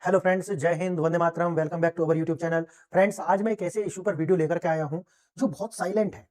Hello friends, जय हिंद, वंदे मातरम। Welcome back to our YouTube channel. Friends, आज मैं एक ऐसे इशू पर वीडियो लेकर के आया हूं जो बहुत साइलेंट है,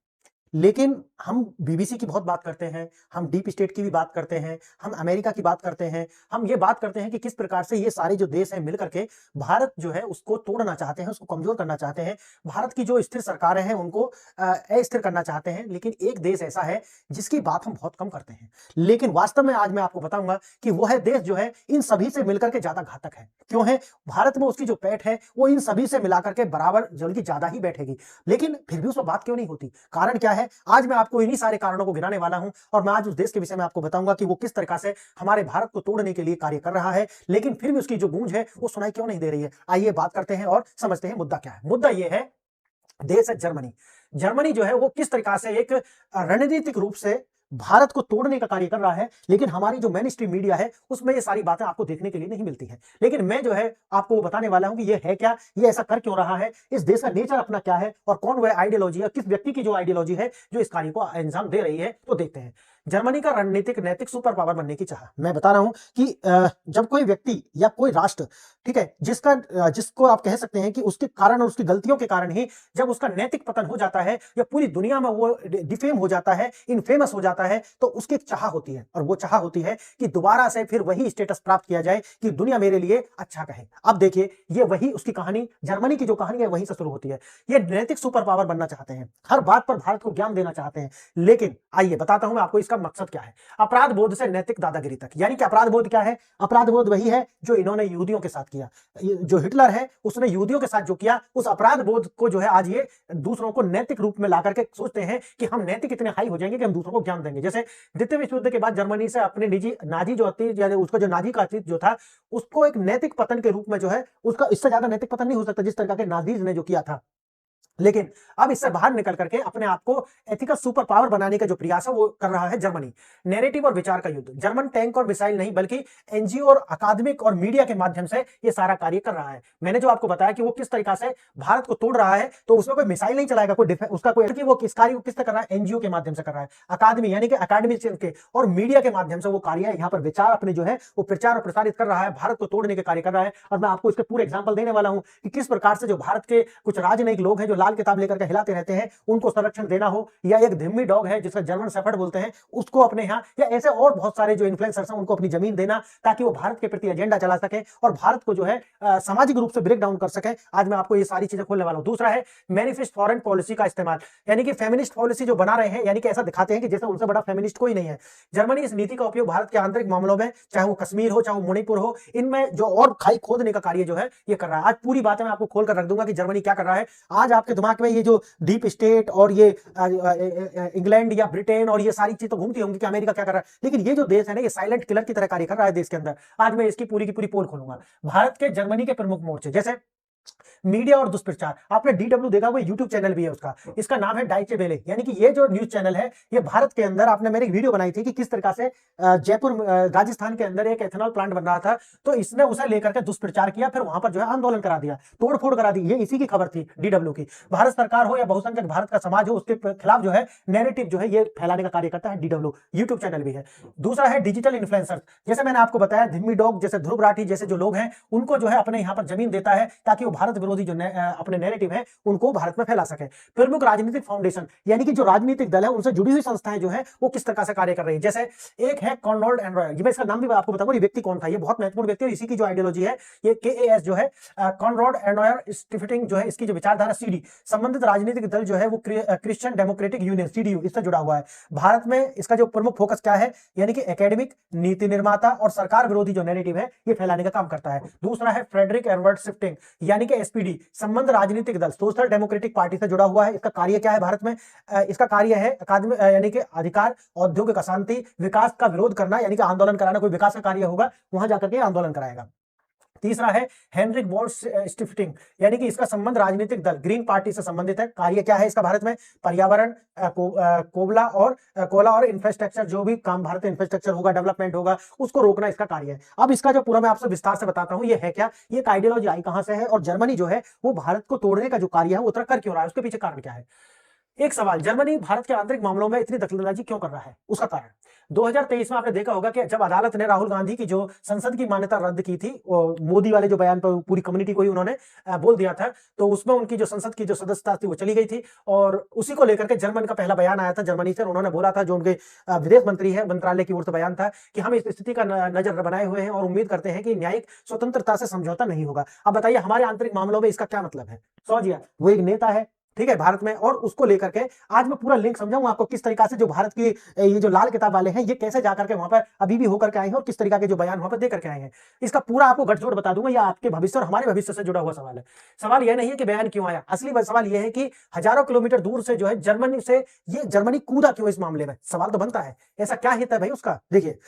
लेकिन हम बीबीसी की बहुत बात करते हैं, हम डीप स्टेट की भी बात करते हैं, हम अमेरिका की बात करते हैं, हम ये बात करते हैं कि किस प्रकार से ये सारे जो देश हैं मिलकर के भारत जो है उसको तोड़ना चाहते हैं, उसको कमजोर करना चाहते हैं। भारत की जो स्थिर सरकारें हैं उनको अस्थिर करना चाहते हैं। लेकिन एक देश ऐसा है जिसकी बात हम बहुत कम करते हैं, लेकिन वास्तव में आज मैं आपको बताऊंगा कि वो है देश जो है इन सभी से मिलकर के ज्यादा घातक है। क्यों है? भारत में उसकी जो पैठ है वो इन सभी से मिलाकर के बराबर जल्दी ज्यादा ही बैठेगी, लेकिन फिर भी उस पर बात क्यों नहीं होती? कारण क्या है? आज मैं आपको इन्हीं सारे कारणों को गिनाने वाला हूं और मैं आज उस देश के विषय में आपको बताऊंगा कि वो किस तरह से हमारे भारत को तोड़ने के लिए कार्य कर रहा है, लेकिन फिर भी उसकी जो गूंज है वो सुनाई क्यों नहीं दे रही है। आइए बात करते हैं और समझते हैं मुद्दा क्या है। मुद्दा ये है, देश है जर्मनी। जर्मनी जो है वो किस तरीका से एक रणनीतिक रूप से भारत को तोड़ने का कार्य कर रहा है, लेकिन हमारी जो मेन स्ट्रीम मीडिया है उसमें ये सारी बातें आपको देखने के लिए नहीं मिलती है। लेकिन मैं जो है आपको बताने वाला हूं कि ये है क्या, ये ऐसा कर क्यों रहा है, इस देश का नेचर अपना क्या है और कौन वह आइडियोलॉजी है, किस व्यक्ति की जो आइडियोलॉजी है जो इस कार्य को अंजाम दे रही है। तो देखते हैं। जर्मनी का रणनीतिक नैतिक सुपर पावर बनने की चाह। मैं बता रहा हूं कि जब कोई व्यक्ति या कोई राष्ट्र, ठीक है, जिसको आप कह सकते हैं कि उसके कारण और उसकी गलतियों के कारण ही जब उसका नैतिक पतन हो जाता है या पूरी दुनिया में वो डिफेम हो जाता है, इनफेमस हो जाता है, तो उसकी एक चाह होती है और वो चाह होती है कि दोबारा से फिर वही स्टेटस प्राप्त किया जाए कि दुनिया मेरे लिए अच्छा कहे। अब देखिए, ये वही उसकी कहानी, जर्मनी की जो कहानी है वहीं से शुरू होती है। ये नैतिक सुपर पावर बनना चाहते हैं, हर बात पर भारत को ज्ञान देना चाहते हैं। लेकिन आइए बताता हूं मैं आपको इसका मकसद क्या है। अपराध बोध से नैतिक दादागिरी तक, यानी कि अपराध बोध क्या है? अपराध बोध वही है जो इन्होंने यहूदियों के साथ किया। जो हिटलर है उसने यहूदियों के साथ जो किया, उस अपराध बोध को जो है आज ये दूसरों को नैतिक रूप में ला करके सोचते हैं कि हम नैतिक इतने हाई हो जाएंगे कि हम दूसरों को ज्ञान देंगे। जैसे द्वितीय विश्व युद्ध के बाद जर्मनी से अपने निजी नाजी जो अतीत, यानी उसका जो नाजी का अतीत जो था, उसको एक नैतिक पतन के रूप में जो है, उसका इससे ज्यादा नैतिक पतन नहीं हो सकता जिस तरह के नाजीज ने जो किया था। लेकिन अब इससे बाहर निकल करके अपने आप को एथिकल सुपर पावर बनाने का जो प्रयास है वो कर रहा है जर्मनी। नैरेटिव और विचार का युद्ध। जर्मन टैंक और मिसाइल नहीं बल्कि एनजीओ और अकादमिक और मीडिया के माध्यम से ये सारा कार्य कर रहा है। मैंने जो आपको बताया कि वो किस तरीका से भारत को तोड़ रहा है, तो उसमें कोई मिसाइल नहीं चलाएगा, कोई उसका कोई कि वो किस कार्य को किस तरह कर रहा है, एनजीओ के माध्यम से कर रहा है, अकादमी यानी कि अकादमिक के और मीडिया के माध्यम से वो कार्य यहाँ पर विचार अपने जो है वो प्रचार और प्रसारित कर रहा है, भारत को तोड़ने के कार्य कर रहा है। और मैं आपको इसके पूरे एग्जाम्पल देने वाला हूं कि किस प्रकार से जो भारत के कुछ राजनयिक लोग हैं जो लाल किताब लेकर के हिलाते रहते हैं, उनको संरक्षण देना हो, या एक धिम्मी डॉग है जिसका जर्मन शेफर्ड बोलते हैं उसको अपने यहाँ, या ऐसे और बहुत सारे जो इन्फ्लुएंसर्स हैं उनको अपनी जमीन देना ताकि वो भारत के प्रति एजेंडा चला सके और भारत को जो है सामाजिक रूप से ब्रेक डाउन कर सके। आज मैं आपको ये सारी चीजें खोलने वाला हूं। दूसरा है मैनिफेस्ट फॉरेन पॉलिसी का इस्तेमाल, यानी कि फेमिनिस्ट पॉलिसी जो बना रहे हैं, यानी कि ऐसा दिखाते हैं कि जैसे उनसे बड़ा फेमिनिस्ट कोई नहीं है। जर्मनी इस नीति का उपयोग भारत के आंतरिक मामलों में, चाहे वो कश्मीर हो चाहे वो मणिपुर हो, इनमें जो और खाई खोदने का कार्य जो है ये कर रहा है। आज पूरी बातें मैं आपको खोल कर रख दूंगा कि जर्मनी क्या कर रहा है। आज आपके दिमाग में ये जो डीप स्टेट और ये इंग्लैंड या ब्रिटेन और ये सारी चीज तो घूमती होंगी कि अमेरिका क्या कर रहा है, लेकिन ये जो देश है ना, ये साइलेंट किलर की तरह कार्य कर रहा है देश के अंदर। आज मैं इसकी पूरी की पूरी पोल खोलूंगा। भारत के जर्मनी के प्रमुख मोर्चे, जैसे मीडिया और दुष्प्रचार। आपने डीडब्ल्यू देखा, वो यूट्यूब चैनल भी है उसका, इसका नाम है डाइचे वेले, यानी कि ये जो न्यूज चैनल है ये भारत के अंदर, आपने मेरी वीडियो बनाई थी कि किस तरह से जयपुर राजस्थान के अंदर एक एथेनॉल प्लांट बन रहा था, तो इसने उसे लेकर के दुष्प्रचार किया, फिर वहां पर जो है आंदोलन करा दिया, तोड़फोड़ करा दी। ये इसी की खबर थी डीडब्ल्यू की। भारत सरकार हो या बहुसंख्यक भारत का समाज हो, उसके खिलाफ जो है नैरेटिव जो है ये फैलाने का कार्य करता है डीडब्ल्यू, यूट्यूब चैनल भी है। दूसरा है डिजिटल इन्फ्लुएंसर, जैसे मैंने आपको बताया धिम्मी डॉग जैसे ध्रुव राठी जैसे जो लोग हैं उनको जो है अपने यहाँ पर जमीन देता है ताकि वो भारत विरोधी जो अपने नैरेटिव है उनको भारत में फैला सके। प्रमुख राजनीतिक फाउंडेशन, यानी कि जो राजनीतिक दल है उनसे जुड़ी हुई संस्थाएं जो है वो किस तरह से कार्य कर रही है। जैसे एक है कॉनराड एंड्रॉय, ये मैं इसका नाम भी आपको बताऊंगा ये व्यक्ति कौन था, ये बहुत महत्वपूर्ण व्यक्ति है, इसी की जो आइडियोलॉजी है ये केएएस जो है, कॉनराड एंड्रॉयर स्टिफ्टिंग जो है, इसकी जो विचारधारा सीडी, संबंधित राजनीतिक दल जो है वो क्रिश्चियन डेमोक्रेटिक यूनियन सीडीयू, इससे जुड़ा हुआ है। भारत में इसका जो प्रमुख फोकस क्या है, यानी कि एकेडमिक, नीति निर्माता और सरकार विरोधी जो नैरेटिव है ये फैलाने का काम करता है। दूसरा है फ्रेडरिक एडवर्ड शिफ्टिंग, यानी कि एसपीडी, संबंध राजनीतिक दल, सोशल डेमोक्रेटिक पार्टी से जुड़ा हुआ है। इसका कार्य क्या है भारत में? इसका कार्य है अकादमी, यानी कि अधिकार, औद्योगिक अशांति, विकास का विरोध करना, यानी कि आंदोलन कराना, कोई विकास का कार्य होगा वहां जाकर के आंदोलन कराएगा। तीसरा है हेनरिक बोल्ट स्टिफ्टिंग, यानी कि इसका संबंध राजनीतिक दल ग्रीन पार्टी से संबंधित है। कार्य क्या है इसका भारत में? पर्यावरण, कोला और इंफ्रास्ट्रक्चर, जो भी काम भारत में इंफ्रास्ट्रक्चर होगा, डेवलपमेंट होगा, उसको रोकना इसका कार्य है। अब इसका जो पूरा मैं आपसे विस्तार से बताता हूं ये है क्या, ये आइडियोलॉजी आई कहां से है और जर्मनी जो है वो भारत को तोड़ने का जो कार्य है वो उतर कर क्यों रहा है, उसके पीछे कारण क्या है। एक सवाल, जर्मनी भारत के आंतरिक मामलों में इतनी दखलंदाजी क्यों कर रहा है? उसका कारण 2023 में आपने देखा होगा कि जब अदालत ने राहुल गांधी की जो संसद की मान्यता रद्द की थी, मोदी वाले जो बयान पर पूरी कम्युनिटी को ही उन्होंने बोल दिया था, तो उसमें उनकी जो संसद की जो सदस्यता थी वो चली गई थी। और उसी को लेकर के जर्मन का पहला बयान आया था जर्मनी से। उन्होंने बोला था, जो उनके विदेश मंत्री है, मंत्रालय की ओर से बयान था कि हम इस स्थिति का नजर बनाए हुए हैं और उम्मीद करते हैं कि न्यायिक स्वतंत्रता से समझौता नहीं होगा। अब बताइए हमारे आंतरिक मामलों में इसका क्या मतलब है? समझिए, वो एक नेता है, ठीक है, भारत में, और उसको लेकर के आज मैं पूरा लिंक समझाऊंगा आपको किस तरीका से जो भारत की ये जो लाल किताब वाले हैं ये कैसे जाकर के वहां पर अभी भी होकर के आए हैं और किस तरीका के जो बयान वहां पर दे करके आए हैं। इसका पूरा आपको गठजोड़ बता दूंगा। यह आपके भविष्य और हमारे भविष्य से जुड़ा हुआ सवाल है। सवाल यह नहीं है कि बयान क्यों आया, असली सवाल यह है कि हजारों किलोमीटर दूर से जो है जर्मनी से ये जर्मनी कूदा क्यों इस मामले में। सवाल तो बनता है, ऐसा क्या हित है भाई उसका। देखिए,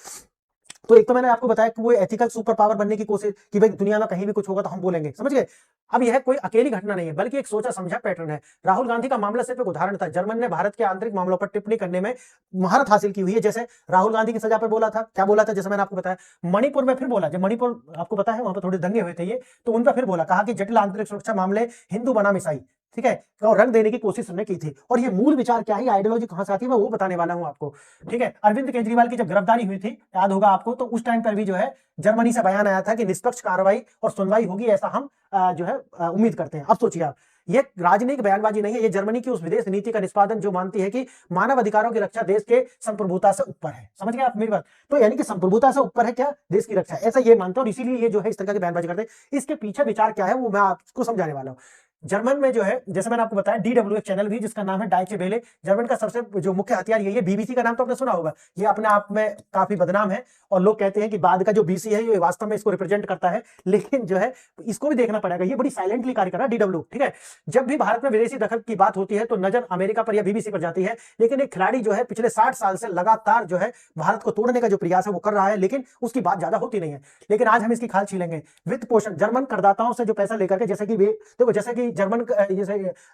तो एक तो मैंने आपको बताया कि वो एथिकल सुपर पावर बनने की कोशिश कि भाई दुनिया में कहीं भी कुछ होगा तो हम बोलेंगे, समझ गए। अब यह कोई अकेली घटना नहीं है बल्कि एक सोचा समझा पैटर्न है। राहुल गांधी का मामला सिर्फ एक उदाहरण था। जर्मन ने भारत के आंतरिक मामलों पर टिप्पणी करने में महारत हासिल की हुई है। जैसे राहुल गांधी की सजा पर बोला था, क्या बोला था, जैसे मैंने आपको बताया। मणिपुर में फिर बोला, जब मणिपुर आपको पता है वहां पर थोड़े दंगे हुए थे ये, तो उन पर फिर बोला, कहा कि जटिल आंतरिक सुरक्षा मामले हिंदू बनाम ईसाई, ठीक है, और रंग देने की कोशिश उन्होंने की थी। और ये मूल विचार क्या है, आइडियोलॉजी कहां से आती है, मैं वो बताने वाला हूं आपको, ठीक है। अरविंद केजरीवाल की जब गिरफ्तारी हुई थी, याद होगा आपको, तो उस टाइम पर भी जो है जर्मनी से बयान आया था कि निष्पक्ष कार्रवाई और सुनवाई होगी, ऐसा हम जो है उम्मीद करते हैं। अब सोचिए आप, ये राजनीतिक बयानबाजी नहीं है, ये जर्मनी की उस विदेश नीति का निष्पादन जो मानती है कि मानव अधिकारों की रक्षा देश के संप्रभुता से ऊपर है। समझ गए आप मेरी बात? तो यानी कि संप्रभुता से ऊपर है क्या, देश की रक्षा, ऐसा ये मानते हैं, और इसीलिए ये जो है इस तरह की बयानबाजी करते हैं। इसके पीछे विचार क्या है वो मैं आपको समझाने वाला हूं। जर्मन में जो है, जैसे मैंने आपको बताया, DW एक चैनल भी जिसका नाम है डाइचे वेले, जर्मन का सबसे जो मुख्य हथियार यही है। बीबीसी का नाम तो आपने सुना होगा, ये अपने आप में काफी बदनाम है और लोग कहते हैं कि बाद का जो बीसी है ये वास्तव में इसको रिप्रेजेंट करता है, लेकिन जो है इसको भी देखना पड़ेगा, ये बड़ी साइलेंटली कार्य कर रहा है DW, ठीक है। जब भी भारत में विदेशी दखल की बात होती है तो नजर अमेरिका पर या बीबीसी पर जाती है, लेकिन एक खिलाड़ी जो है पिछले 60 साल से लगातार जो है भारत को तोड़ने का जो प्रयास है वो कर रहा है, लेकिन उसकी बात ज्यादा होती नहीं है। लेकिन आज हम इसकी खाल छीलेंगे। वित्त पोषण, जर्मन करदाताओं से जो पैसा लेकर के, जैसे कि वे देखो, जैसे कि जर्मन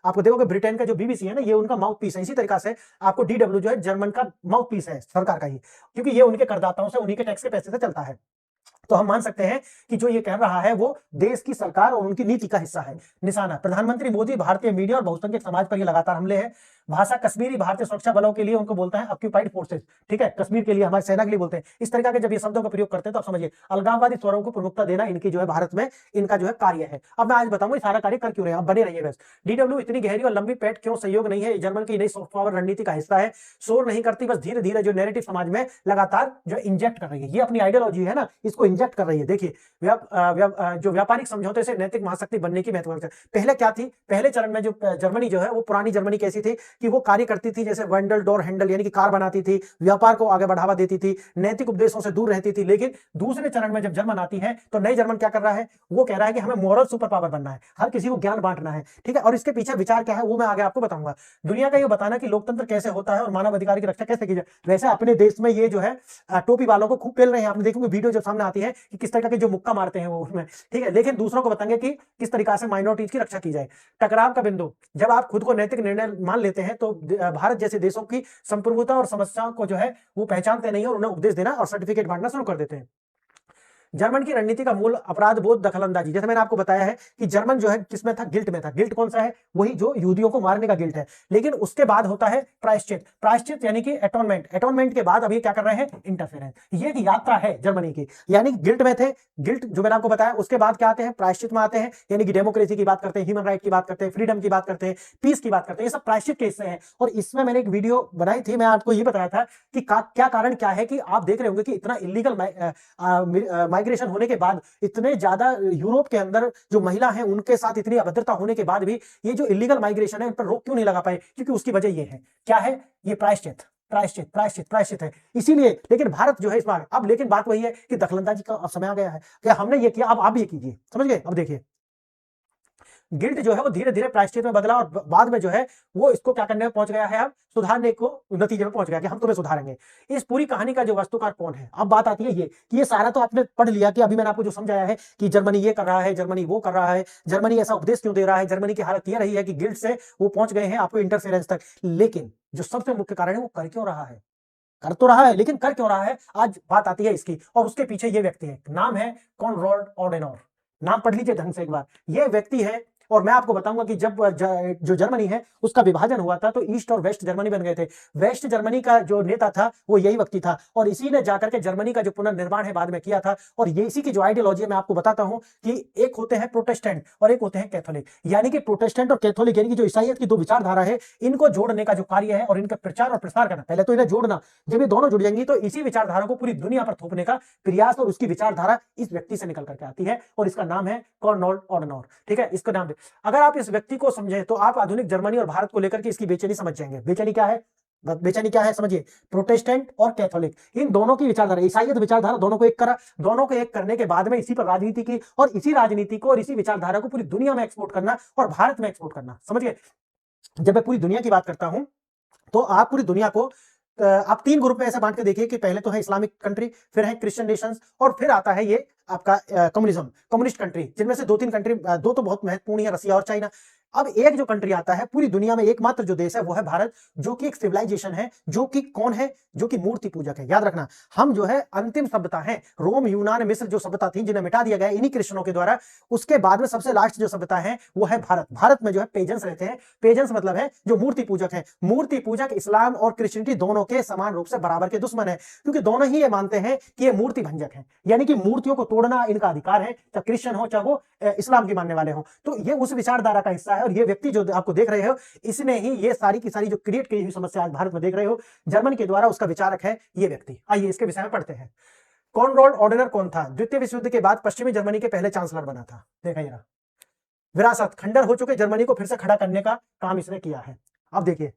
आपको देखोगे ब्रिटेन का जो बीबीसी है ना, ये उनका माउथ पीस है। इसी तरीका से आपको DW जो है जर्मन का माउथ पीस है, सरकार का ही, क्योंकि ये उनके करदाताओं से, उन्हीं के टैक्स के पैसे से चलता है। तो हम मान सकते हैं कि जो ये कह रहा है वो देश की सरकार और उनकी नीति का हिस्सा है। निशाना, प्रधानमंत्री मोदी भारतीय मीडिया और बहुसंख्यक समाज पर ये लगातार हमले हैं। भाषा, कश्मीरी भारतीय सुरक्षा बलों के लिए उनको बोलता है ऑक्यूपाइड फोर्सेस, ठीक है, कश्मीर के लिए, हमारी सेना के लिए बोलते हैं। इस तरह के जब ये शब्दों का प्रयोग करते हैं तो आप समझिए, अलगाववादी स्वरों को प्रमुखता देना इनकी जो है भारत में इनका जो है कार्य है। अब मैं आज बताऊंगा सारा कार्य कर क्यों रहे हैं, आप बने रहिए बस। DW इतनी गहरी और लंबी पैठ क्यों सहयोग नहीं है, जर्मन की नई सॉफ्ट पावर रणनीति का हिस्सा है। शोर नहीं करती, बस धीरे धीरे जो नैरेटिव समाज में लगातार जो इंजेक्ट कर रही है, ये अपनी आइडियोलॉजी है ना, इसको इंजेक्ट कर रही है। देखिए, जो व्यापारिक समझौते से नैतिक महाशक्ति बनने की महत्वाकांक्षा, पहले क्या थी, पहले चरण में जो जर्मनी जो है, वो पुरानी जर्मनी कैसी थी कि वो कार्य करती थी जैसे वेंडल डोर हैंडल, यानी कि कार बनाती थी, व्यापार को आगे बढ़ावा देती थी, नैतिक उपदेशों से दूर रहती थी। लेकिन दूसरे चरण में जब जर्मन आती है तो नई जर्मन क्या कर रहा है, वो कह रहा है कि हमें मॉरल सुपर पावर बनना है, हर किसी को ज्ञान बांटना है, ठीक है। और इसके पीछे विचार क्या है वो मैं आगे आपको बताऊंगा। दुनिया का ये बताना कि लोकतंत्र कैसे होता है और मानव अधिकार की रक्षा कैसे की जाए। वैसे अपने देश में ये जो है टोपी वालों को खूब पेल रहे हैं, आपने देखोगे वीडियो जब सामने आती है कि किस तरह के जो मुक्का मारते हैं वो उसमें, ठीक है। लेकिन दूसरों को बताएंगे कि किस तरीका से माइनॉरिटीज की रक्षा की जाए। टकराव का बिंदु, जब आप खुद को नैतिक निर्णय मान लेते हैं तो भारत जैसे देशों की संप्रभुता और समस्याओं को जो है वो पहचानते नहीं है और उन्हें उपदेश देना और सर्टिफिकेट बांटना शुरू कर देते हैं। जर्मन की रणनीति का मूल अपराध बोध, दखलंदाजी, जैसे मैंने आपको बताया है कि जर्मन जो है किसमें था, गिल्ट में था। गिल्ट कौन सा है, वही जो यहूदियों को मारने का गिल्ट है। लेकिन उसके बाद होता है प्रायश्चित, प्रायश्चित यानी कि एटोनमेंट, एटोनमेंट के बाद अभी क्या कर रहे हैं, इंटरफेरेंस। ये एक यात्रा है जर्मनी की, यानी गिल्ट में थे, गिल्ट जो मैंने आपको बताया, उसके बाद क्या आते हैं, प्रायश्चित में आते हैं, यानी कि डेमोक्रेसी की बात करते हैं, ह्यूमन राइट की बात करते हैं, फ्रीडम की बात करते हैं, पीस की बात करते हैं, ये सब प्रायश्चित के हिस्से हैं। और इसमें मैंने एक वीडियो बनाई थी, मैं आपको ये बताया था कि क्या कारण क्या है कि आप देख रहे होंगे कि इतना इलीगल माइग्रेशन होने के बाद, इतने ज्यादा यूरोप के अंदर जो महिला हैं उनके साथ इतनी अभद्रता होने के बाद भी ये जो इलीगल माइग्रेशन है उन पर रोक क्यों नहीं लगा पाए, क्योंकि उसकी वजह ये है, क्या है, ये प्रायश्चित, प्रायश्चित, प्रायश्चित, प्रायश्चित है। इसीलिए, लेकिन भारत जो है इस बार, अब लेकिन बात वही है कि दखलंदाजी का अब समय आ गया है, क्या हमने ये किया, अब आप भी ये कीजिए, समझ गए। अब देखिए, गिल्ट जो है वो धीरे धीरे प्रायश्चित में बदला और बाद में जो है वो इसको क्या करने में पहुंच गया है, अब सुधारने को नतीजे में पहुंच गया कि हम तुम्हें सुधारेंगे। इस पूरी कहानी का जो वस्तुकार कौन है, अब बात आती है ये कि ये सारा तो आपने पढ़ लिया कि अभी मैंने आपको जो समझाया है कि जर्मनी ये कर रहा है, जर्मनी वो कर रहा है, जर्मनी ऐसा उपदेश क्यों दे रहा है, जर्मनी की हालत ये रही है कि गिल्ट से वो पहुंच गए हैं आपको इंटरफेरेंस तक। लेकिन जो सबसे मुख्य कारण है वो कर क्यों रहा है, कर तो रहा है लेकिन कर क्यों रहा है, आज बात आती है इसकी। और उसके पीछे ये व्यक्ति है, नाम है कॉनराड एडेनॉवर, नाम पढ़ लीजिए ढंग से एक बार। ये व्यक्ति है और मैं आपको बताऊंगा कि जब जो जर्मनी है उसका विभाजन हुआ था तो ईस्ट और वेस्ट जर्मनी बन गए थे। वेस्ट जर्मनी का जो नेता था वो यही व्यक्ति था और इसी ने जाकर के जर्मनी का जो पुनर्निर्माण है बाद में किया था। और ये इसी की जो आइडियोलॉजी है मैं आपको बताता हूं कि एक होते हैं प्रोटेस्टेंट और एक होते हैं कैथोलिक। यानी कि प्रोटेस्टेंट और कैथोलिक यानी कि जो ईसाइयत की दो विचारधारा है, इनको जोड़ने का जो कार्य है और इनका प्रचार और प्रसार करना, पहले तो इन्हें जोड़ना, जब ये दोनों जुड़ जाएंगी तो इसी विचारधारा को पूरी दुनिया पर थोपने का प्रयास और उसकी विचारधारा इस व्यक्ति से निकल करके आती है और इसका नाम है कॉनराड एडेनॉर। ठीक है, इसका नाम अगर आप इस व्यक्ति को समझे तो आप आधुनिक जर्मनी और भारत को लेकर के इसकी बेचैनी समझ जाएंगे। बेचैनी क्या है? बेचैनी क्या है समझिए, प्रोटेस्टेंट और कैथोलिक इन दोनों की विचारधारा, ईसाइयत विचारधारा दोनों को एक करा, दोनों को एक करने के बाद में इसी पर राजनीति की और इसी राजनीति को और इसी विचारधारा को पूरी दुनिया में एक्सपोर्ट करना और भारत में एक्सपोर्ट करना। समझिए, जब मैं पूरी दुनिया की बात करता हूं तो आप पूरी दुनिया को आप तीन ग्रुप में ऐसे बांट के देखिए कि पहले तो है इस्लामिक कंट्री, फिर है क्रिश्चियन नेशंस और फिर आता है ये आपका कम्युनिज्म, कम्युनिस्ट कंट्री, जिनमें से दो तीन कंट्री, दो तो बहुत महत्वपूर्ण है, रसिया और चाइना। अब एक जो कंट्री आता है पूरी दुनिया में एकमात्र जो देश है वो है भारत, जो कि एक सिविलाइजेशन है, जो कि कौन है, जो कि मूर्ति पूजक है। याद रखना, हम जो है अंतिम सभ्यता है, रोम यूनान मिस्र जो सभ्यता थी जिन्हें मिटा दिया गया इन्हीं क्रिश्चियनों के द्वारा, उसके बाद में सबसे लास्ट जो सभ्यता है वो है भारत। भारत में जो है पेजेंस रहते हैं, पेजेंस मतलब है जो मूर्ति पूजक है। मूर्ति पूजक इस्लाम और क्रिश्चियनिटी दोनों के समान रूप से बराबर के दुश्मन है, क्योंकि दोनों ही ये मानते हैं कि ये मूर्ति भंजक है, यानी कि मूर्तियों को तोड़ना इनका अधिकार है, चाहे क्रिश्चियन हो चाहे वो इस्लाम के मानने वाले हो। तो ये उस विचारधारा का हिस्सा है और ये व्यक्ति जो आपको देख रहे हो इसने ही ये सारी की सारी जो क्रिएट की हुई समस्या आज भारत में देख रहे हो जर्मनी के द्वारा, उसका विचारक है ये व्यक्ति। आइए इसके विषय में पढ़ते हैं। कॉनराड एडेनॉर कौन था? द्वितीय विश्व युद्ध के बाद पश्चिमी जर्मनी के पहले चांसलर बना था। देखा जरा, विरासत खंडर हो चुके जर्मनी को फिर से खड़ा करने का काम इसने किया है। अब देखिए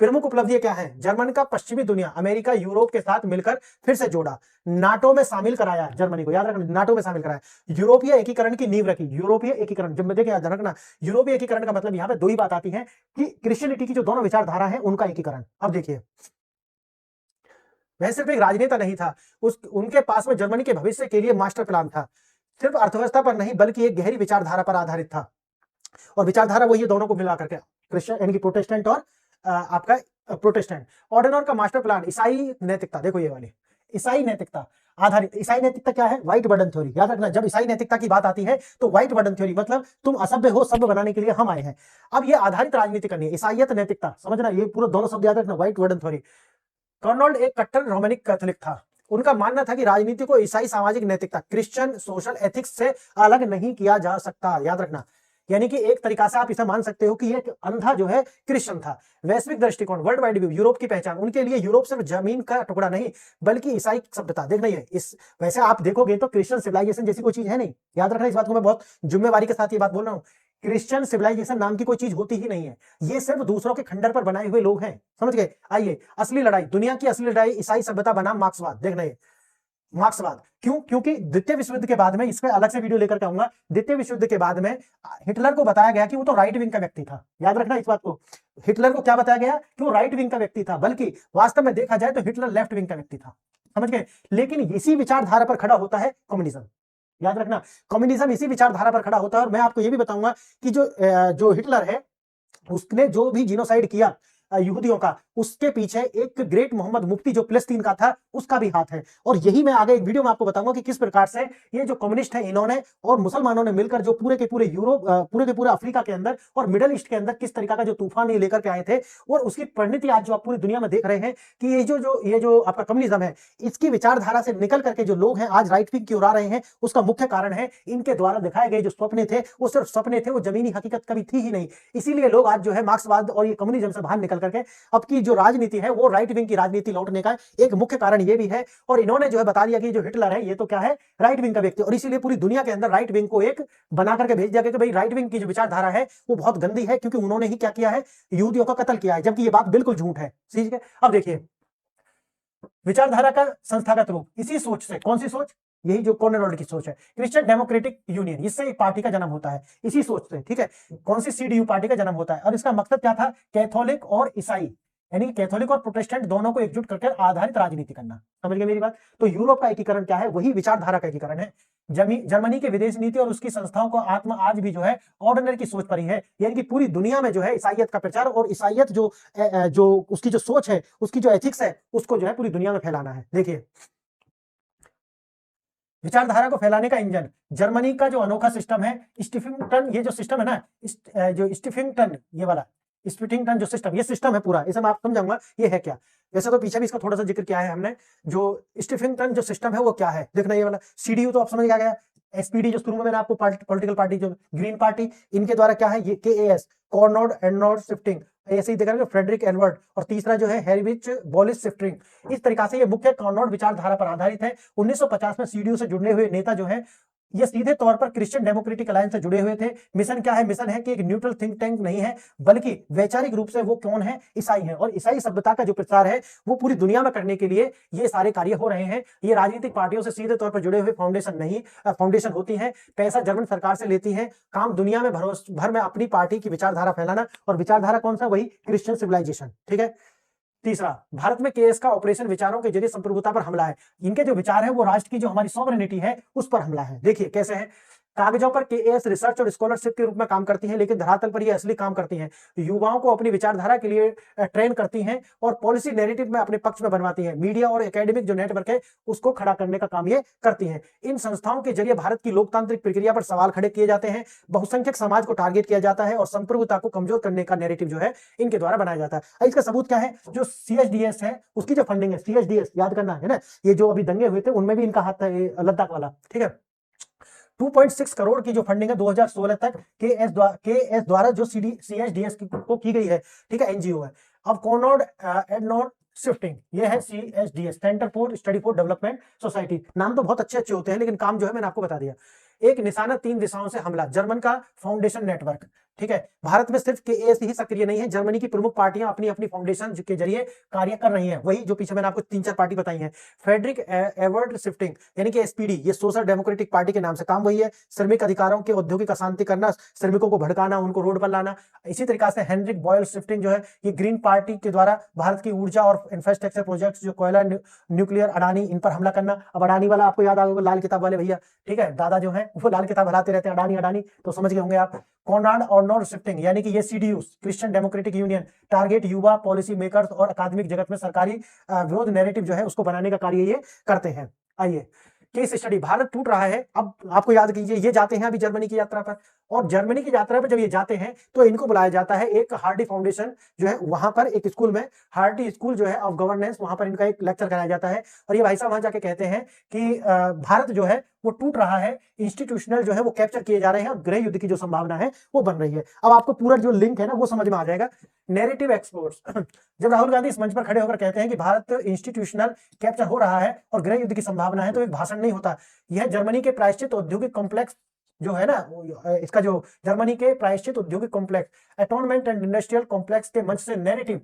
प्रमुख उपलब्धि क्या है? जर्मन का पश्चिमी दुनिया, अमेरिका, यूरोप के साथ मिलकर फिर से जोड़ा, नाटो में शामिल कराया जर्मनी को, याद रखना नाटो में शामिल कराया, यूरोपीय एकीकरण की नींव रखी। यूरोपीय एकीकरण जब मैं देखें याद रखना, यूरोपीय एकीकरण का मतलब यहां पे दो ही बात आती है कि क्रिश्चियनिटी की जो दोनों विचारधारा है उनका एकीकरण। अब देखिए वह सिर्फ एक राजनेता नहीं था, उनके पास में जर्मनी के भविष्य के लिए मास्टर प्लान था, सिर्फ अर्थव्यवस्था पर नहीं बल्कि एक गहरी विचारधारा पर आधारित था। और विचारधारा वही दोनों को मिला करके, क्रिश्चियन यानी कि प्रोटेस्टेंट और आपका प्रोटेस्टेंट। ऑर्डेनर का मास्टर प्लान ईसाई नैतिकता, देखो ये वाली ईसाई नैतिकता आधारित। ईसाई नैतिकता क्या है? White burden theory. याद रखना, जब ईसाई नैतिकता की बात आती है तो व्हाइट बर्डन थ्योरी मतलब तुम असभ्य हो सभ्य बनाने के लिए हम आए हैं। अब ये आधारित राजनीति करनी है, ईसाइयत नैतिकता, समझना ये पूरा दोनों शब्द याद रखना, व्हाइट बर्डन थ्योरी। कर्नोल्ड एक कट्टर रोमैनिक कैथोलिक था। उनका मानना था कि राजनीति को ईसाई सामाजिक नैतिकता, क्रिश्चियन सोशल एथिक्स से अलग नहीं किया जा सकता। याद रखना, यानी कि एक तरीका से आप इसे मान सकते हो कि ये अंधा जो है क्रिश्चियन था। वैश्विक दृष्टिकोण, वर्ल्ड वाइड व्यू, यूरोप की पहचान, उनके लिए यूरोप सिर्फ जमीन का टुकड़ा नहीं बल्कि ईसाई सभ्यता। देखना है इस, वैसे आप देखोगे तो क्रिश्चियन सिविलाइजेशन जैसी कोई चीज है नहीं। याद रखना इस बात को, मैं बहुत जिम्मेवारी के साथ ये बात बोल रहा हूँ। क्रिश्चियन सिविलाइजेशन नाम की कोई चीज होती ही नहीं है, ये सिर्फ दूसरों के खंडर पर बनाए हुए लोग हैं। समझ गए? आइए असली लड़ाई, दुनिया की असली लड़ाई ईसाई सभ्यता बनाम मार्क्सवाद। देखना ये मार्क्सवाद क्यों? क्योंकि द्वितीय विश्व युद्ध के बाद में, इस पे अलग से वीडियो लेकर के आऊंगा, द्वितीय विश्व युद्ध के बाद में हिटलर को बताया गया कि वो तो राइट विंग का व्यक्ति था। याद रखना इस बात को, हिटलर को क्या बताया गया कि वो राइट विंग का व्यक्ति था, बल्कि वास्तव में देखा जाए तो हिटलर लेफ्ट विंग का व्यक्ति था। समझ गए? लेकिन इसी विचारधारा पर खड़ा होता है कम्युनिज्म। याद रखना, कम्युनिज्म इसी विचारधारा पर खड़ा होता है। और मैं आपको यह भी बताऊंगा कि जो हिटलर है उसने जो भी जीनोसाइड किया यहूदियों का, उसके पीछे एक ग्रेट मोहम्मद मुफ्ती जो फिलिस्तीन का था उसका भी हाथ है। और यही मैं आगे एक वीडियो में आपको बताऊंगा कि किस प्रकार से ये जो कम्युनिस्ट है इन्होंने और मुसलमानों ने मिलकर जो पूरे के पूरे यूरोप, पूरे के पूरे अफ्रीका के अंदर और मिडल ईस्ट के अंदर किस तरीका का जो तूफान ये लेकर के आए थे, और उसकी परिणति आज जो आप पूरी दुनिया में देख रहे हैं कि ये जो आपका कम्युनिज्म है, इसकी विचारधारा से निकल करके जो लोग हैं आज राइट विंग की ओर आ रहे हैं, उसका मुख्य कारण है इनके द्वारा दिखाए गए जो सपने थे, वो सिर्फ सपने थे, वो जमीनी हकीकत कभी थी ही नहीं। इसीलिए लोग आज जो है मार्क्सवाद और ये कम्युनिज्म से बाहर निकल करके अब की जो राजनीति है वो राइट विंग की राजनीति लौटने का एक मुख्य कारण ये भी है। और इन्होंने जो है बता दिया कि जो हिटलर है ये तो क्या है, राइट विंग का व्यक्ति, और इसीलिए पूरी दुनिया के अंदर राइट विंग को एक बना करके भेज दिया कि भाई राइट विंग की जो विचारधारा है वो बहुत गंदी है, क्योंकि उन्होंने ही क्या किया है, यहूदियों का कत्ल किया है, जबकि ये बात बिल्कुल झूठ है। ठीक है, अब देखिए विचारधारा का संस्थागत रूप, इसी सोच से, कौन सी सोच, यही जो कॉर्नरॉड की सोच है, क्रिश्चियन डेमोक्रेटिक यूनियन, इससे एक पार्टी का जन्म होता है इसी सोच से। ठीक है, कौन सी CDU पार्टी का जन्म होता है, और इसका मकसद क्या था, कैथोलिक और ईसाई यानी कैथोलिक और प्रोटेस्टेंट दोनों को एकजुट करके आधारित राजनीति करना। समझ गए मेरी बात? तो यूरोप का एकीकरण क्या है, वही विचारधारा का एकीकरण है। जर्मनी के विदेश नीति और उसकी संस्थाओं को आत्मा आज भी जो है ऑर्डिनरी की सोच पर ही है, यानी कि पूरी दुनिया में जो है ईसाइयत का प्रचार और ईसाइयत जो उसकी जो सोच है, उसकी जो एथिक्स है, उसको जो है पूरी दुनिया में फैलाना है। देखिए विचारधारा को फैलाने का इंजन। जर्मनी का जो अनोखा सिस्टम है स्टिफिंगटन, ये जो सिस्टम है ना, जो स्टिफिंगटन ये वाला स्टिफिंगटन जो सिस्टम, ये सिस्टम है पूरा, इसे मैं आप समझाऊंगा ये है क्या। वैसे तो पीछे भी इसका थोड़ा सा जिक्र किया है हमने। जो स्टिफिंगटन जो सिस्टम है वो क्या है, देखना ये वाला सीडीयू तो आप समझ गया। एसपीडी जो शुरू में मैंने आपको पॉलिटिकल पार्टी जो ग्रीन पार्टी, इनके द्वारा क्या है ये केएएस, कॉर्नोड एंड शिफ्टिंग, ऐसे ही देखा फ्रेडरिक एडवर्ड, और तीसरा जो है हेरिविच बॉलिस शिफ्टिंग। इस तरीका से ये मुख्य कॉर्नोड विचारधारा पर आधारित है। 1950 में सीडीयू से जुड़ने हुए नेता जो है ये सीधे तौर पर क्रिश्चियन डेमोक्रेटिक अलायंस से जुड़े हुए थे। मिशन क्या है, मिशन है कि एक न्यूट्रल थिंक टैंक नहीं है, बल्कि वैचारिक रूप से वो कौन है, ईसाई है, और ईसाई सभ्यता का जो प्रचार है वो पूरी दुनिया में करने के लिए ये सारे कार्य हो रहे हैं। ये राजनीतिक पार्टियों से सीधे तौर पर जुड़े हुए फाउंडेशन नहीं, फाउंडेशन होती है, पैसा जर्मन सरकार से लेती है, काम दुनिया में भर में अपनी पार्टी की विचारधारा फैलाना, और विचारधारा कौन सा, वही क्रिश्चियन सिविलाइजेशन। ठीक है। तीसरा, भारत में केएस का ऑपरेशन विचारों के जरिए संप्रभुता पर हमला है। इनके जो विचार है वो राष्ट्र की जो हमारी सॉवरेनिटी है उस पर हमला है। देखिए कैसे है, कागजों पर केएस रिसर्च और स्कॉलरशिप के रूप में काम करती हैं, लेकिन धरातल पर ये असली काम करती हैं। युवाओं को अपनी विचारधारा के लिए ट्रेन करती हैं और पॉलिसी नैरेटिव में अपने पक्ष में बनवाती हैं। मीडिया और एकेडमिक जो नेटवर्क है उसको खड़ा करने का काम ये करती हैं। इन संस्थाओं के जरिए भारत की लोकतांत्रिक प्रक्रिया पर सवाल खड़े किए जाते हैं, बहुसंख्यक समाज को टारगेट किया जाता है और संप्रभुता को कमजोर करने का नैरेटिव जो है इनके द्वारा बनाया जाता है। इसका सबूत क्या है, जो सीएचडीएस है उसकी जो फंडिंग है, सीएचडीएस याद करना है ना, ये जो अभी दंगे हुए थे उनमें भी इनका हाथ है, लद्दाख वाला। ठीक है। 2.6 करोड़ की जो फंडिंग है 2016 तक केएस द्वारा जो सीएचडीएस को की गई है। ठीक है, एनजीओ है। अब कॉर्नोड एंड शिफ्टिंग, ये है CHDS, centre for study for development society. नाम तो बहुत अच्छे अच्छे होते हैं, लेकिन काम जो है मैंने आपको बता दिया। एक निशाना 3 दिशाओं से हमला, जर्मन का फाउंडेशन नेटवर्क। ठीक है, भारत में सिर्फ केएस ही सक्रिय नहीं है, जर्मनी की प्रमुख पार्टियां अपनी अपनी फाउंडेशन के जरिए कार्य कर रही हैं। वही जो पीछे मैंने आपको 3-4 पार्टी बताई हैं। फ्रेडरिक एवर्ड शिफ्टिंग यानी कि एसपीडी, ये सोशल डेमोक्रेटिक पार्टी के नाम से काम वही है। श्रमिक अधिकारों के औद्योगिक अशांति करना, श्रमिकों को भड़काना, उनको रोड पर लाना। इसी तरीके से हेनरिक बॉयल शिफ्टिंग जो है ये ग्रीन पार्टी के द्वारा भारत की ऊर्जा और इंफ्रास्ट्रक्चर प्रोजेक्ट्स, जो कोयला, न्यूक्लियर, अडानी, इन पर हमला करना। अब अडानी वाला आपको याद आ गया, लाल किताब वाले भैया। ठीक है, दादा जो है वो लाल किताब हलाते रहते हैं, अडानी अडानी, तो समझ गए होंगे आप। कॉन्राड ऑर्नोल्ड शिफ्टिंग यानी कि ये CDU, Christian democratic union, target युवा, पॉलिसी मेकर्स और अकादमिक जगत में सरकारी विरोध नैरेटिव जो है उसको बनाने का कार्य ये करते हैं। आइए, केस स्टडी, भारत टूट रहा है। अब आपको याद कीजिए, ये जाते हैं अभी जर्मनी की यात्रा पर, और जर्मनी की यात्रा पर जब ये जाते हैं तो इनको बुलाया जाता है एक हार्डी फाउंडेशन जो है, वहां पर एक स्कूल में, हार्डी स्कूल जो है ऑफ गवर्नेंस, वहां पर इनका एक लेक्चर कराया जाता है। और ये भाई साहब वहां जाके कहते हैं कि भारत जो है वो टूट रहा है, इंस्टीट्यूशनल जो है वो कैप्चर किए जा रहे हैं, और गृह युद्ध की जो संभावना है वो बन रही है। अब आपको पूरा जो लिंक है ना वो समझ में आ जाएगा। नैरेटिव एक्सपोर्ट्स, जब राहुल गांधी इस मंच पर खड़े होकर कहते हैं कि भारत इंस्टीट्यूशनल कैप्चर हो रहा है और गृह युद्ध की संभावना है, तो एक भाषण नहीं होता। यह जर्मनी के प्रायश्चित औद्योगिक कॉम्प्लेक्स जो है ना, इसका जो जर्मनी के प्रायश्चित औद्योगिक कॉम्प्लेक्स, एटोनमेंट एंड इंडस्ट्रियल कॉम्प्लेक्स के मंच से नैरेटिव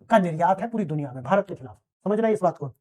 का निर्यात है पूरी दुनिया में भारत के खिलाफ। समझना इस बात को।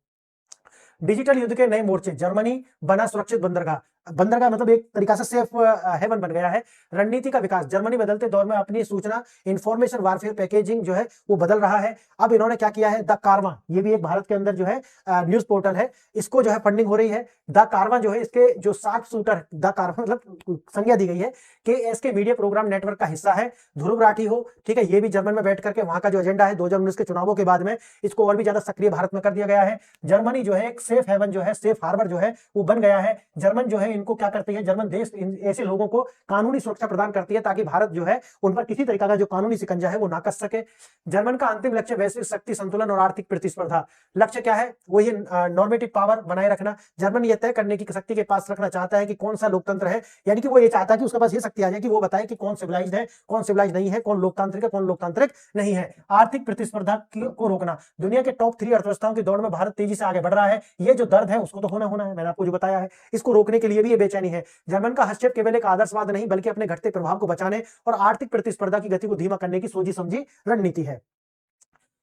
डिजिटल युद्ध के नए मोर्चे, जर्मनी बना सुरक्षित बंदरगाह, बंदरगाह मतलब एक तरीका से सेफ हेवन बन गया है। रणनीति का विकास, जर्मनी बदलते दौर में अपनी सूचना इंफॉर्मेशन वारफेयर पैकेजिंग जो है वो बदल रहा है। अब इन्होंने क्या किया है, द कारवां, ये भी एक भारत के अंदर जो है न्यूज पोर्टल है, इसको जो है फंडिंग हो रही है। द कारवां जो है, इसके जो शार्प शूटर, द कारवां मतलब संज्ञा दी गई है कि इसके मीडिया प्रोग्राम नेटवर्क का हिस्सा है। ध्रुव राठी हो, ठीक है, ये भी जर्मन में बैठ करके वहां का जो एजेंडा है 2019 के चुनावों के बाद में इसको और भी ज्यादा सक्रिय भारत में कर दिया गया है। जर्मनी जो है एक सेफ हेवन जो है, सेफ हार्बर जो है वो बन गया है। जर्मन जो है इनको क्या करती है, जर्मन देश ऐसे लोगों को कानूनी सुरक्षा प्रदान करती है ताकि भारत जो है उन पर किसी तरीका का जो कानूनी शिकंजा है वो ना कस सके। जर्मन का अंतिम लक्ष्य वैश्विक शक्ति संतुलन और आर्थिक प्रतिस्पर्धा। लक्ष्य क्या है, वो ये नॉर्मेटिव पावर बनाए रखना। जर्मन ये तय करने की शक्ति के पास रखना चाहता है कि कौन सा लोकतंत्र है, यानी कि वो ये चाहता है कि उसके पास ये शक्ति आ जाए कि वो बताए कि कौन सिविलाइज्ड है, कौन सिविलाइज्ड नहीं है, कौन लोकतांत्रिक है, कौन लोकतांत्रिक नहीं है। आर्थिक प्रतिस्पर्धा को रोकना, दुनिया के टॉप 3 अर्थव्यवस्थाओं की दौड़ में भारत तेजी से आगे बढ़ रहा है। ये जो दर्द है उसको तो होना है, मैंने आपको जो बताया है, इसको रोकने के लिए भी ये बेचैनी है। जर्मन का हस्तक्षेप केवल एक आदर्शवाद नहीं बल्कि अपने घटते प्रभाव को बचाने और आर्थिक प्रतिस्पर्धा की गति को धीमा करने की सोची समझी रणनीति है।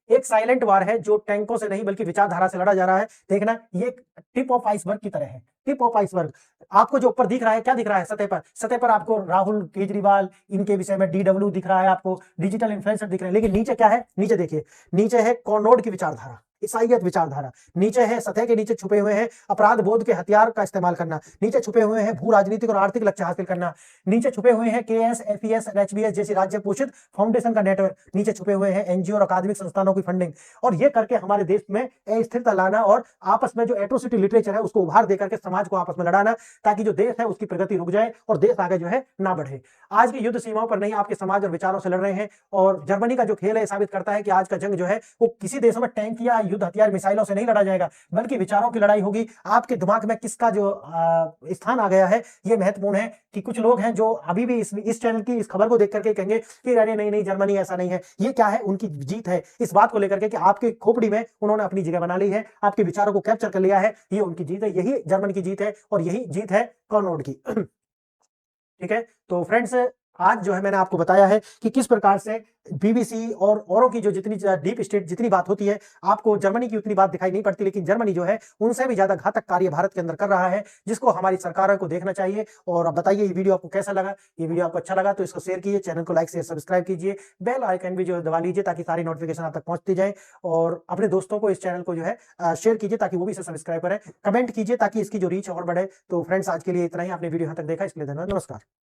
एक साइलेंट वार है जो टैंकों से नहीं बल्कि विचारधारा से लड़ा जा रहा है। देखना, ये टिप ऑफ आइसबर्ग की तरह है, टिप ऑफ आइसबर्ग। आपको जो ऊपर दिख रहा है, क्या दिख रहा है सतह पर, सतह पर आपको राहुल केजरीवाल, इनके विषय में DW दिख रहा है, आपको डिजिटल इन्फ्लुएंसर दिख रहे हैं, लेकिन नीचे क्या है, नीचे देखिए, नीचे है कॉर्नोड की विचारधारा। ईसाइयत विचारधारा, नीचे है सतह के नीचे छुपे हुए हैं अपराध बोध के हथियार का इस्तेमाल करना, नीचे छुपे हुए हैं भू राजनीतिक और आर्थिक लक्ष्य हासिल करना, नीचे छुपे हुए हैं केएस, एफईएस, एचबीएस जैसी राज्य पोषित फाउंडेशन का नेटवर्क, नीचे छुपे हुए हैं एनजीओ और अकादमिक संस्थानों की फंडिंग। और ये करके हमारे देश में अस्थिरता लाना और आपस में जो एट्रोसिटी लिटरेचर है उसको उभार देकर के समाज को आपस में लड़ाना, ताकि जो देश है उसकी प्रगति रुक जाए और देश आगे जो है ना बढ़े। आज की युद्ध सीमाओं पर नहीं, आपके समाज और विचारों से लड़ रहे हैं। और जर्मनी का जो खेल है साबित करता है कि आज का जंग जो है वो किसी देशों में टैंक या युद्ध हथियार मिसाइलों से नहीं लड़ा जाएगा, बल्कि विचारों की लड़ाई होगी। आपके दिमाग में किसका जो स्थान आ गया है ये महत्वपूर्ण है। कि कुछ लोग हैं जो अभी भी इस चैनल की इस खबर को देख करके कहेंगे कि अरे नहीं नहीं जर्मनी ऐसा नहीं है। ये क्या है, उनकी जीत है इस बात को लेकर के कि आपके खोपड़ी में उन्होंने अपनी जगह बना ली है, आपके विचारों को कैप्चर कर लिया है। ये उनकी जीत है, यही जर्मनी की जीत है और यही जीत है कॉनॉर्ड की। ठीक है, तो फ्रेंड्स आज जो है मैंने आपको बताया है कि किस प्रकार से बीबीसी और औरों की जो जितनी डीप स्टेट जितनी बात होती है, आपको जर्मनी की उतनी बात दिखाई नहीं पड़ती, लेकिन जर्मनी जो है उनसे भी ज्यादा घातक कार्य भारत के अंदर कर रहा है, जिसको हमारी सरकारों को देखना चाहिए। और अब बताइए ये वीडियो आपको कैसा लगा। ये वीडियो आपको अच्छा लगा तो इसको शेयर कीजिए, चैनल को लाइक शेयर सब्सक्राइब कीजिए, बेल आइकन भी जो है दबा लीजिए ताकि सारी नोटिफिकेशन आप तक पहुंचती जाए। और अपने दोस्तों को इस चैनल को जो है शेयर कीजिए ताकि वो भी इसे सब्सक्राइब करें, कमेंट कीजिए ताकि इसकी जो रीच और बढ़े। तो फ्रेंड्स आज के लिए इतना ही, आपने वीडियो यहाँ तक देखा इसके लिए धन्यवाद, नमस्कार।